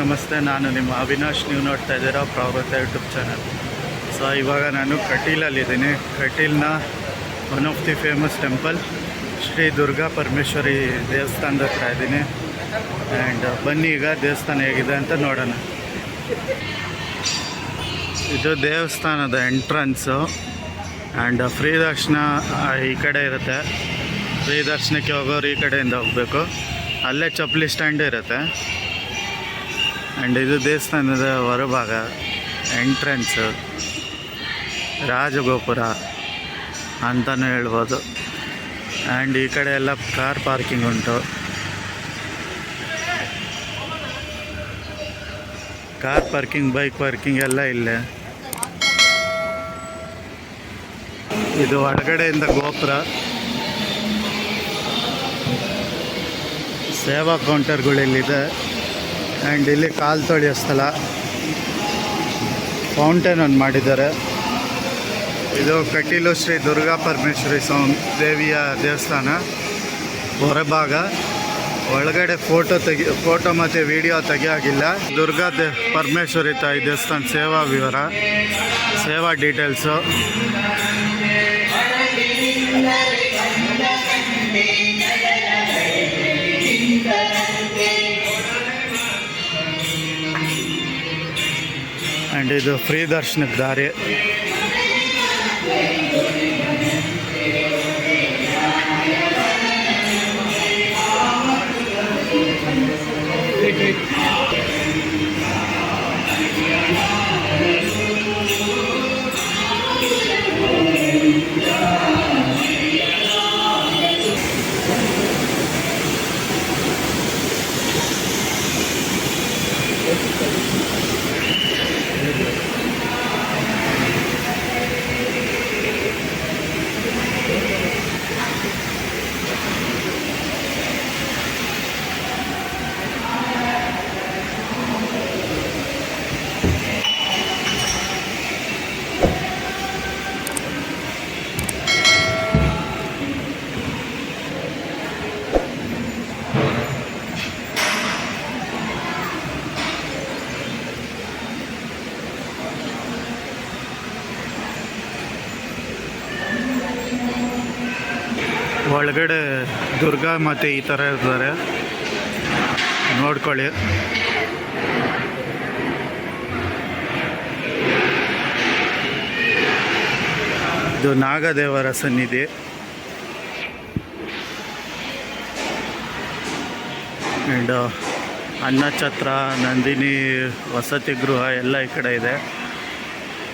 ನಮಸ್ತೆ. ನಾನು ನಿಮ್ಮ ಅವಿನಾಶ್. ನೀವು ನೋಡ್ತಾ ಇದ್ದೀರಾ ಪ್ರಾವೃತ್ತ ಯೂಟ್ಯೂಬ್ ಚಾನಲ್. ಸೊ ಇವಾಗ ನಾನು ಕಟೀಲಲ್ಲಿದ್ದೀನಿ. ಕಟೀಲ್ನ one of the famous temple Shri Durga Parameshwari ದೇವಸ್ಥಾನದ ಹತ್ರ ಇದ್ದೀನಿ. ಆ್ಯಂಡ್ ಬನ್ನಿ ಈಗ ದೇವಸ್ಥಾನ ಹೇಗಿದೆ ಅಂತ ನೋಡೋಣ. ಇದು ದೇವಸ್ಥಾನದ ಎಂಟ್ರೆನ್ಸು. ಆ್ಯಂಡ್ ಫ್ರೀ ದರ್ಶನ ಈ ಕಡೆ ಇರುತ್ತೆ. ಫ್ರೀ ದರ್ಶನಕ್ಕೆ ಹೋಗೋರು ಈ ಕಡೆಯಿಂದ ಹೋಗಬೇಕು. ಅಲ್ಲೇ ಚಪ್ಪಲಿ ಸ್ಟ್ಯಾಂಡ್ ಇರುತ್ತೆ. ಆ್ಯಂಡ್ ಇದು ದೇವಸ್ಥಾನದ ಹೊರಭಾಗ, ಎಂಟ್ರೆನ್ಸು, ರಾಜಗೋಪುರ ಅಂತಲೂ ಹೇಳ್ಬೋದು. ಆ್ಯಂಡ್ ಈ ಕಡೆ ಎಲ್ಲ ಕಾರ್ ಪಾರ್ಕಿಂಗ್ ಉಂಟು. ಕಾರ್ ಪಾರ್ಕಿಂಗ್, ಬೈಕ್ ಪಾರ್ಕಿಂಗ್ ಎಲ್ಲ ಇಲ್ಲೇ. ಇದು ಒಳಗಡೆಯಿಂದ ಗೋಪುರ. ಸೇವಾ ಕೌಂಟರ್ಗಳಿಲ್ಲಿದೆ. ಆ್ಯಂಡ್ ಇಲ್ಲಿ ಕಾಲು ತೊಳೆಯೋ ಸ್ಥಳ, ಫೌಂಟೇನ್ ಒಂದು ಮಾಡಿದ್ದಾರೆ. ಇದು ಕಟೀಲು ಶ್ರೀ ದುರ್ಗಾ ಪರಮೇಶ್ವರಿ ದೇವಿಯ ದೇವಸ್ಥಾನ ಹೊರಭಾಗ. ಒಳಗಡೆ ಫೋಟೋ ಮತ್ತು ವಿಡಿಯೋ ತೆಗಿಯೋಗಿಲ್ಲ. ದುರ್ಗಾ ಪರಮೇಶ್ವರಿ ತಾಯಿ ದೇವಸ್ಥಾನ ಸೇವಾ ವಿವರ, ಸೇವಾ ಡೀಟೇಲ್ಸು. ಆ್ಯಂಡ್ ಇದು ಫ್ರೀ ದರ್ಶನಕ್ಕೆ ದಾರಿ. ಒಳಗಡೆ ದುರ್ಗಾ ಮಾತೆ ಈ ಥರ ಇರ್ತಾರೆ, ನೋಡ್ಕೊಳ್ಳಿ. ಇದು ನಾಗದೇವರ ಸನ್ನಿಧಿ. ಆ್ಯಂಡ್ ಅನ್ನಛತ್ರ, ನಂದಿನಿ ವಸತಿ ಗೃಹ ಎಲ್ಲ ಈ ಕಡೆ ಇದೆ.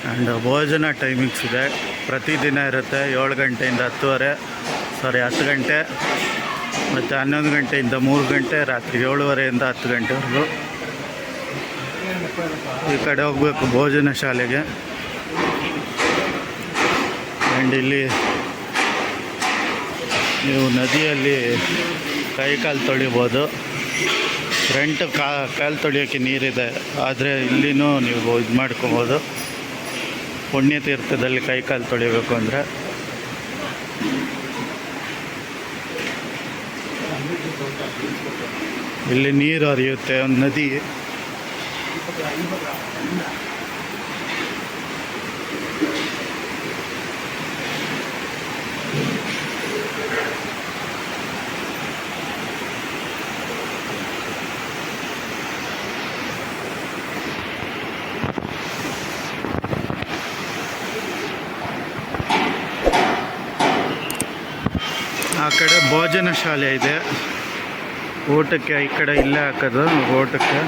ಆ್ಯಂಡ್ ಭೋಜನ ಟೈಮಿಂಗ್ಸ್ ಇದೆ. ಪ್ರತಿದಿನ ಇರುತ್ತೆ. 7 ಗಂಟೆಯಿಂದ 10 ಗಂಟೆ, ಮತ್ತು 11 ಗಂಟೆಯಿಂದ 3 ಗಂಟೆ, ರಾತ್ರಿ 7:30ಯಿಂದ 10 ಗಂಟೆವರೆಗೂ. ಈ ಕಡೆ ಹೋಗಬೇಕು ಭೋಜನ ಶಾಲೆಗೆ. ಆ್ಯಂಡ್ ಇಲ್ಲಿ ನೀವು ನದಿಯಲ್ಲಿ ಕೈಕಾಲು ತೊಳಿಬೋದು. ಫ್ರಂಟ್ ಕಾಲು ತೊಳಿಯೋಕ್ಕೆ ನೀರಿದೆ, ಆದರೆ ಇಲ್ಲಿನೂ ನೀವು ಇದು ಮಾಡ್ಕೊಬೋದು. ಪುಣ್ಯತೀರ್ಥದಲ್ಲಿ ಕೈಕಾಲು ತೊಳಿಬೇಕು ಅಂದರೆ. ಇಲ್ಲಿ ನೀರು ಹರಿಯುತ್ತೆ, ಒಂದು ನದಿ. ಆ ಕಡೆ ಭೋಜನ ಶಾಲೆ ಇದೆ. ಊಟಕ್ಕೆ ಈ ಕಡೆ ಇಲ್ಲೇ ಹಾಕೋದು ಊಟಕ್ಕೆ.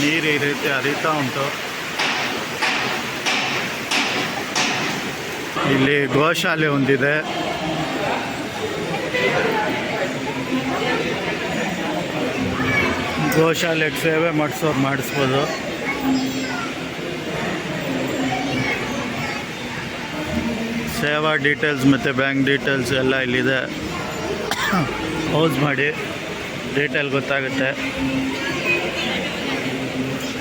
ನೀರು ಈ ರೀತಿ ಹರಿತಾ ಉಂಟು. ಇಲ್ಲಿ ಗೋಶಾಲೆ ಒಂದಿದೆ. ಗೋಶಾಲೆಗೆ ಸೇವೆ ಮಾಡಿಸ್ಬೋದು. ಸೇವಾ ಡೀಟೇಲ್ಸ್ ಮತ್ತು ಬ್ಯಾಂಕ್ ಡೀಟೇಲ್ಸ್ ಎಲ್ಲ ಇಲ್ಲಿದೆ. ಪೌಸ್ ಮಾಡಿ ಡೀಟೇಲ್ ಗೊತ್ತಾಗುತ್ತೆ.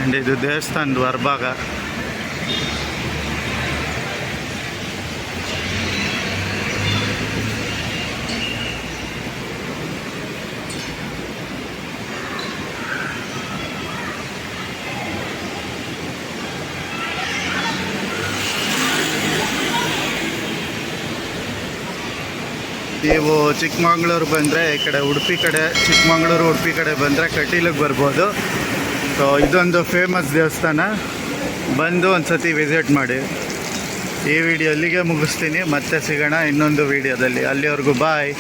ಆ್ಯಂಡ್ ಇದು ದೇವಸ್ಥಾನದ ಹೊರಭಾಗ. ನೀವು ಚಿಕ್ಕಮಗಳೂರು ಬಂದರೆ ಈ ಕಡೆ ಉಡುಪಿ ಕಡೆ, ಚಿಕ್ಕಮಗಳೂರು ಉಡುಪಿ ಕಡೆ ಬಂದರೆ ಕಟೀಲಿಗೆ ಬರ್ಬೋದು. ಸೊ ಇದೊಂದು ಫೇಮಸ್ ದೇವಸ್ಥಾನ, ಬಂದು ಒಂದು ಸತಿ ವಿಸಿಟ್ ಮಾಡಿ. ಈ ವಿಡಿಯೋ ಅಲ್ಲಿಗೆ ಮುಗಿಸ್ತೀನಿ, ಮತ್ತೆ ಸಿಗೋಣ ಇನ್ನೊಂದು ವಿಡಿಯೋದಲ್ಲಿ. ಅಲ್ಲಿವರೆಗೂ ಬಾಯ್.